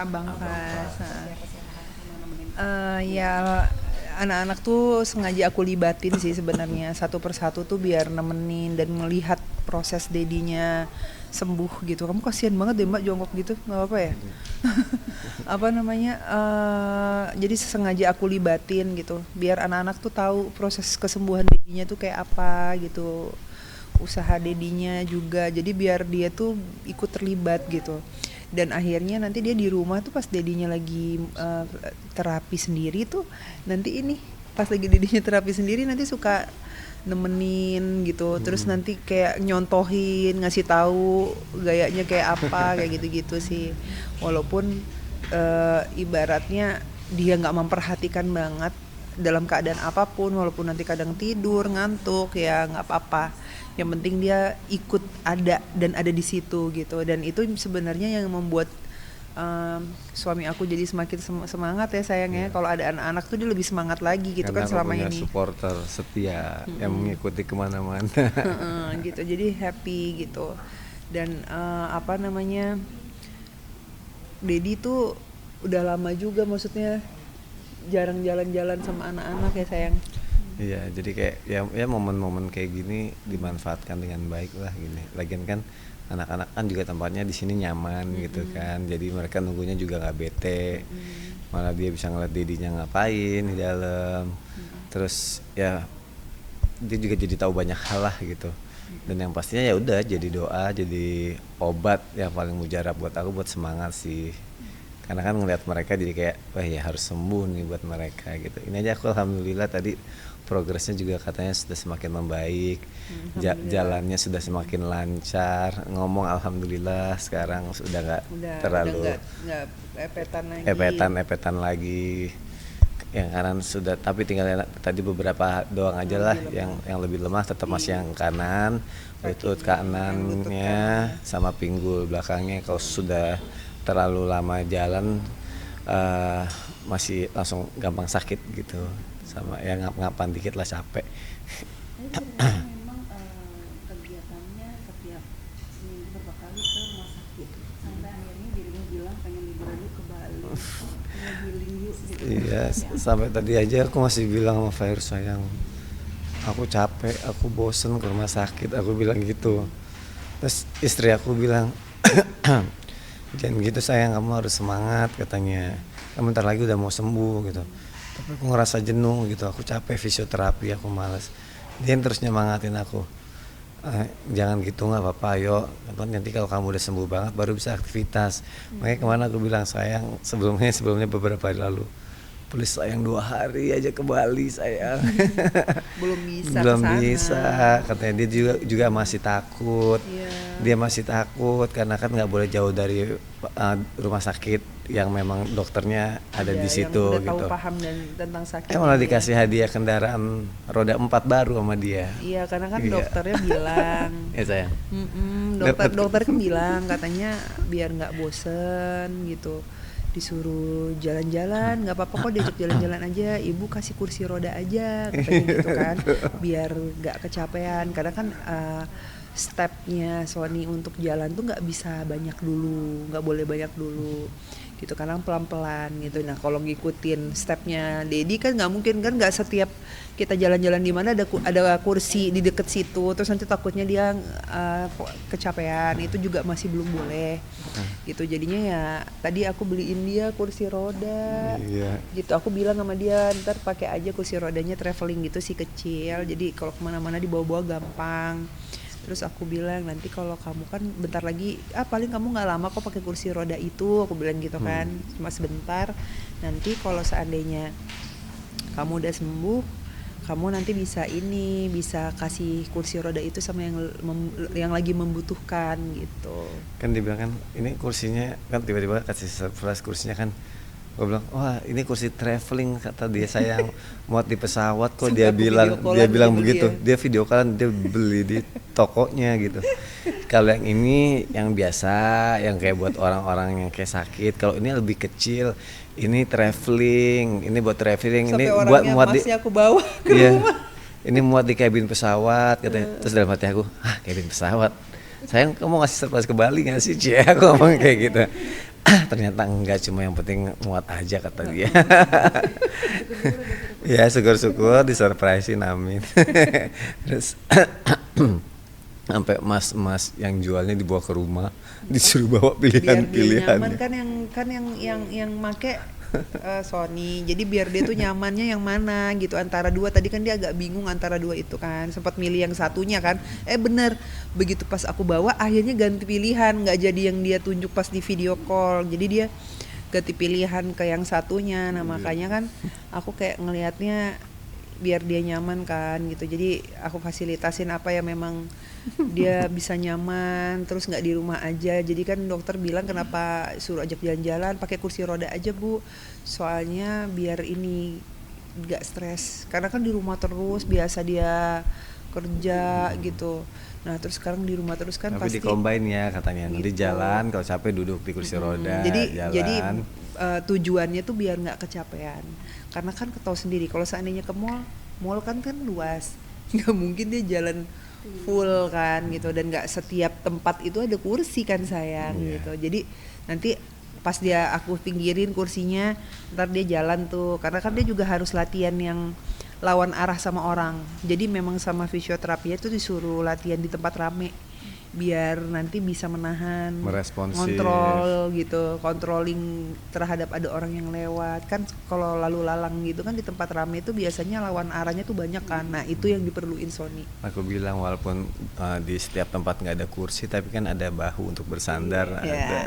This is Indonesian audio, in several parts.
Abang abang Kas. kelas seperti apa sih anak-anak yang nemenin Ya anak-anak tuh sengaja aku libatin sih sebenarnya satu persatu tuh biar nemenin dan melihat proses dedinya sembuh gitu. Kamu kasihan banget deh Mbak jongkok gitu, nggak apa-apa ya? Apa namanya? Jadi sengaja aku libatin gitu, biar anak-anak tuh tahu proses kesembuhan dedinya tuh kayak apa gitu. Usaha dedinya juga. Jadi biar dia tuh ikut terlibat gitu. Dan akhirnya nanti dia di rumah tuh pas dedinya lagi terapi sendiri tuh nanti ini pas lagi dedinya terapi sendiri nanti suka nemenin gitu, terus nanti kayak nyontohin ngasih tahu gayanya kayak apa kayak gitu-gitu sih, walaupun ibaratnya dia nggak memperhatikan banget dalam keadaan apapun, walaupun nanti kadang tidur ngantuk ya nggak apa-apa, yang penting dia ikut ada dan ada di situ gitu. Dan itu sebenarnya yang membuat suami aku jadi semakin semangat ya sayangnya, Ya, kalau ada anak-anak tuh dia lebih semangat lagi gitu karena kan aku selama punya ini. supporter setia yang mengikuti kemana-mana. Gitu jadi happy gitu. Dan apa namanya, Dedi tuh udah lama juga maksudnya jarang jalan-jalan sama anak-anak ya sayang. Iya, jadi kayak ya momen-momen kayak gini dimanfaatkan dengan baik lah gini. Lagian kan anak-anak kan juga tempatnya di sini nyaman gitu kan. Jadi mereka nunggunya juga nggak bete. Malah dia bisa ngeliat dedinya ngapain di dalam. Terus ya dia juga jadi tahu banyak hal lah gitu. Dan yang pastinya ya udah jadi doa, jadi obat yang paling mujarab buat aku, buat semangat sih. Karena kan ngeliat mereka jadi kayak wah ya harus sembuh nih buat mereka gitu. Ini aja aku alhamdulillah tadi progresnya juga katanya sudah semakin membaik. Jalannya sudah semakin lancar. Ngomong alhamdulillah sekarang sudah nggak Udah terlalu nggak epetan lagi. epetan lagi. Yang kanan sudah, tapi tinggal tadi beberapa doang aja lah yang lebih lemah, tetap masih yang kanan, lutut kanannya sama pinggul belakangnya. Kalau sudah terlalu lama jalan masih langsung gampang sakit gitu, sama ya ngap-ngapan dikit lah capek. Tapi ceritanya memang kegiatannya setiap seminggu berapa kali ke rumah sakit sampai akhirnya dirimu bilang pengen liburan yuk ke Bali, pengen healing yuk gitu. Iya, sampai tadi aja aku masih bilang sama Fahir, sayang aku capek, aku bosen ke rumah sakit, aku bilang gitu. Terus istri aku bilang jangan gitu sayang, kamu harus semangat katanya, kamu bentar lagi udah mau sembuh gitu. Tapi aku ngerasa jenuh gitu, aku capek fisioterapi, aku malas. Dia yang terus nyemangatin aku, jangan gitu, nggak apa-apa, ayo nanti kalau kamu udah sembuh banget baru bisa aktivitas. Makanya kemana aku bilang sayang, sebelumnya beberapa hari lalu, please sayang 2 hari aja ke Bali sayang. Belum bisa Belum kesana. bisa katanya, dia juga masih takut. Iya. Dia masih takut karena kan nggak boleh jauh dari rumah sakit yang memang dokternya ada di Yang situ udah tahu gitu. paham dan tentang sakit. Malah dikasih hadiah kendaraan roda 4 baru sama dia. Iya, karena kan Iya. dokternya bilang, Ya sayang. dokter kan bilang katanya biar nggak bosen gitu, disuruh jalan-jalan nggak apa-apa kok, diajak jalan-jalan aja, ibu kasih kursi roda aja katanya gitu kan, biar nggak kecapean, karena kan stepnya Sony untuk jalan tuh nggak bisa banyak dulu, nggak boleh banyak dulu gitu, kadang pelan-pelan gitu. Nah kalau ngikutin stepnya Dedi kan nggak mungkin kan, nggak setiap kita jalan-jalan di mana ada kursi di deket situ, terus nanti takutnya dia kecapean, itu juga masih belum boleh gitu. Jadinya ya tadi aku beliin dia kursi roda. Iya. Gitu, aku bilang sama dia ntar pakai aja kursi rodanya traveling gitu sih, kecil, jadi kalau kemana-mana dibawa-bawa gampang. Terus aku bilang nanti kalau kamu kan bentar lagi paling kamu nggak lama kok pakai kursi roda itu, aku bilang gitu kan, cuma sebentar. Nanti kalau seandainya kamu udah sembuh, kamu nanti bisa kasih kursi roda itu sama yang lagi membutuhkan gitu. Kan dibilang kan ini kursinya, kan tiba-tiba kasih surprise kursinya kan. Gue bilang, wah ini kursi traveling kata dia sayang, muat di pesawat kok. Sampai Dia bilang beli begitu, ya. dia video callan, dia beli di tokonya gitu. Kalau yang ini yang biasa, yang kayak buat orang-orang yang kayak sakit. Kalau ini lebih kecil, ini traveling, ini buat traveling, Sampai ini buat orangnya muat di, masnya aku bawa ke iya, rumah. ini muat di kabin pesawat katanya. Terus dalam hati aku, kabin pesawat, sayang kamu ngasih surprise ke Bali nggak sih, Cie? Aku ngomong kayak gitu. Ternyata enggak, cuma yang penting muat aja kata dia. Ya syukur-syukur disurprisein, amin. Terus sampai mas-mas yang jualnya dibawa ke rumah, disuruh bawa biar dia nyaman pilihan-pilihannya. kan yang make Sony, jadi biar dia tuh nyamannya yang mana gitu antara dua. Tadi kan dia agak bingung antara dua itu kan, sempat milih yang satunya kan, bener, begitu pas aku bawa akhirnya ganti pilihan, nggak jadi yang dia tunjuk pas di video call, jadi dia ganti pilihan ke yang satunya. Nah makanya kan aku kayak ngelihatnya biar dia nyaman kan gitu, jadi aku fasilitasin apa ya memang dia bisa nyaman, terus nggak di rumah aja. Jadi kan dokter bilang kenapa suruh ajak jalan-jalan pakai kursi roda aja Bu, soalnya biar ini nggak stres, karena kan di rumah terus biasa dia kerja gitu. Nah terus sekarang di rumah terus kan Tapi pasti di-combine ya katanya, nanti gitu. jalan kalau capek duduk di kursi roda, Jadi jalan. tujuannya tuh biar nggak kecapean, karena kan ketahui sendiri kalau seandainya ke mall kan luas, nggak mungkin dia jalan full kan gitu, dan nggak setiap tempat itu ada kursi kan sayang gitu. Jadi nanti pas aku pinggirin kursinya, ntar dia jalan tuh, karena kan dia juga harus latihan yang lawan arah sama orang. Jadi memang sama fisioterapi itu disuruh latihan di tempat rame biar nanti bisa menahan, Meresponsif. ngontrol gitu, controlling terhadap ada orang yang lewat. Kan kalau lalu lalang gitu kan di tempat rame itu biasanya lawan arahnya tuh banyak kan. Nah itu yang diperluin Sony. Aku bilang walaupun di setiap tempat nggak ada kursi, tapi kan ada bahu untuk bersandar. Ya,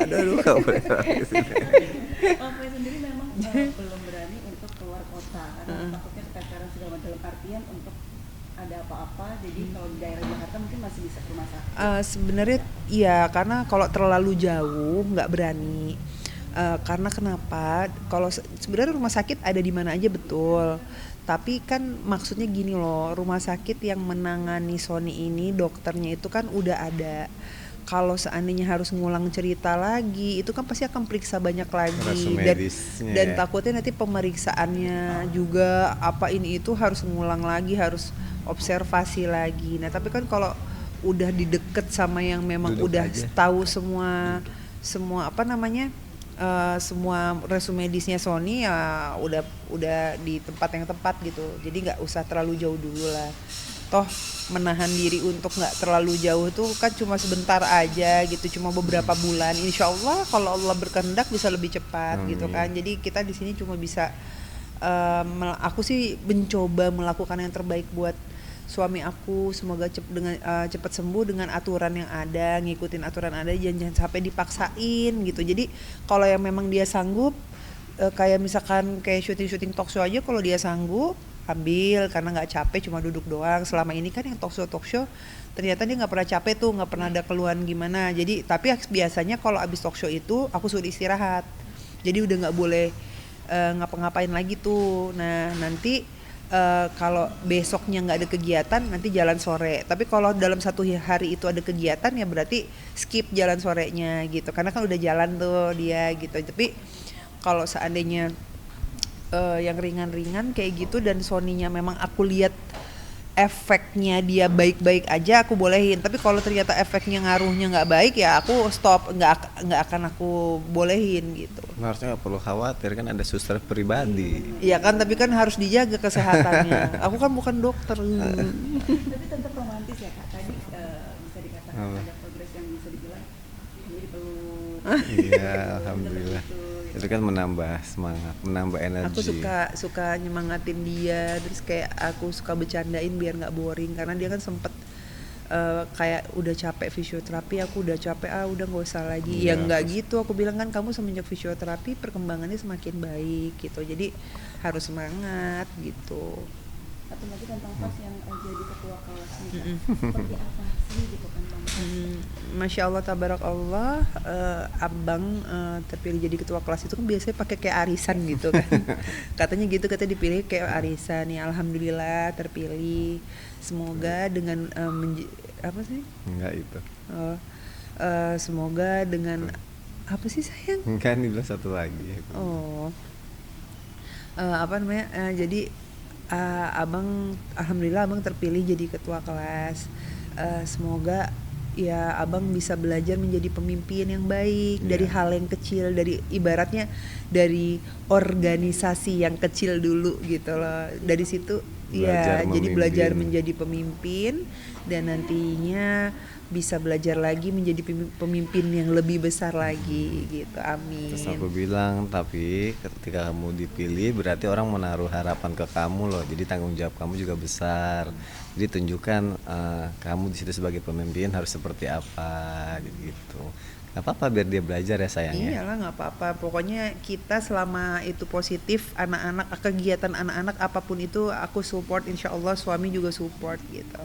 Aduh, nggak boleh lagi sih. Pak sendiri memang belum berani untuk keluar kota karena takutnya keteteran segala macam, dalam artian untuk ada apa-apa, jadi kalau di daerah Jakarta mungkin masih bisa ke rumah sakit. Sebenarnya iya, karena kalau terlalu jauh nggak berani. Karena kenapa? Kalau sebenarnya rumah sakit ada di mana aja betul, tapi kan maksudnya gini loh, rumah sakit yang menangani Sony ini dokternya itu kan udah ada. Kalau seandainya harus ngulang cerita lagi, itu kan pasti akan periksa banyak lagi, dan takutnya nanti pemeriksaannya juga apa ini itu harus ngulang lagi, harus observasi lagi. Nah tapi kan kalau udah dideket sama yang memang duduk udah aja. tahu semua apa namanya, semua resume medisnya Sony ya udah di tempat yang tepat gitu. Jadi nggak usah terlalu jauh dulu lah. Toh menahan diri untuk nggak terlalu jauh tuh kan cuma sebentar aja gitu, cuma beberapa bulan. Insya Allah kalau Allah berkehendak bisa lebih cepat gitu kan. Jadi kita di sini cuma bisa aku sih mencoba melakukan yang terbaik buat suami aku, semoga cepat sembuh dengan aturan yang ada, ngikutin aturan ada, jangan sampai dipaksain gitu. Jadi kalau yang memang dia sanggup, kayak misalkan kayak syuting talk show aja, kalau dia sanggup ambil karena nggak capek, cuma duduk doang. Selama ini kan yang talk show ternyata dia nggak pernah capek tuh, nggak pernah ada keluhan gimana. Jadi tapi biasanya kalau abis talk show itu aku suruh istirahat, jadi udah nggak boleh ngapa-ngapain lagi tuh. Nah nanti kalau besoknya nggak ada kegiatan nanti jalan sore, tapi kalau dalam satu hari itu ada kegiatan ya berarti skip jalan sorenya gitu, karena kan udah jalan tuh dia gitu. Tapi kalau seandainya yang ringan-ringan kayak gitu dan Sony-nya memang aku lihat efeknya dia baik-baik aja, aku bolehin. Tapi kalau ternyata efeknya ngaruhnya nggak baik ya aku stop, nggak akan aku bolehin gitu. Harusnya nggak perlu khawatir, kan ada suster pribadi. Iya kan, tapi kan harus dijaga kesehatannya. Aku kan bukan dokter. Tapi tetap romantis ya Kak, tadi bisa dikatakan ada progres yang bisa dibilang jadi peluk. Iya, alhamdulillah. Itu kan menambah semangat, menambah energi. Aku suka nyemangatin dia, terus kayak aku suka bercandain biar nggak boring, karena dia kan sempet kayak udah capek fisioterapi, aku udah capek, udah nggak usah lagi. Ya nggak gitu, aku bilang kan kamu semenjak fisioterapi perkembangannya semakin baik gitu, jadi harus semangat gitu. Satu lagi tentang pas yang jadi ketua kelas nih, seperti apa sih gitu kan Bang? Masya Allah, tabarak Allah, abang terpilih jadi ketua kelas itu kan biasanya pakai kayak arisan gitu kan. Katanya gitu, katanya dipilih kayak arisan. Ya alhamdulillah terpilih. Semoga dengan apa sih? Enggak itu. Semoga dengan apa sih sayang? Kan dibilang satu lagi. Apa namanya? Jadi abang, alhamdulillah abang terpilih jadi ketua kelas. Semoga ya abang bisa belajar menjadi pemimpin yang baik dari Iya. hal yang kecil, dari ibaratnya dari organisasi yang kecil dulu gitu loh. Dari situ Belajar ya jadi belajar memimpin. menjadi pemimpin dan nantinya bisa belajar lagi menjadi pemimpin yang lebih besar lagi gitu. Terus Amin. aku bilang, tapi ketika kamu dipilih berarti orang menaruh harapan ke kamu loh. Jadi tanggung jawab kamu juga besar. Jadi tunjukkan kamu di situ sebagai pemimpin harus seperti apa gitu. Gak apa-apa biar dia belajar ya sayang ya. Iyalah nggak apa-apa. Pokoknya kita selama itu positif, anak-anak kegiatan anak-anak apapun itu aku support. Insya Allah suami juga support gitu.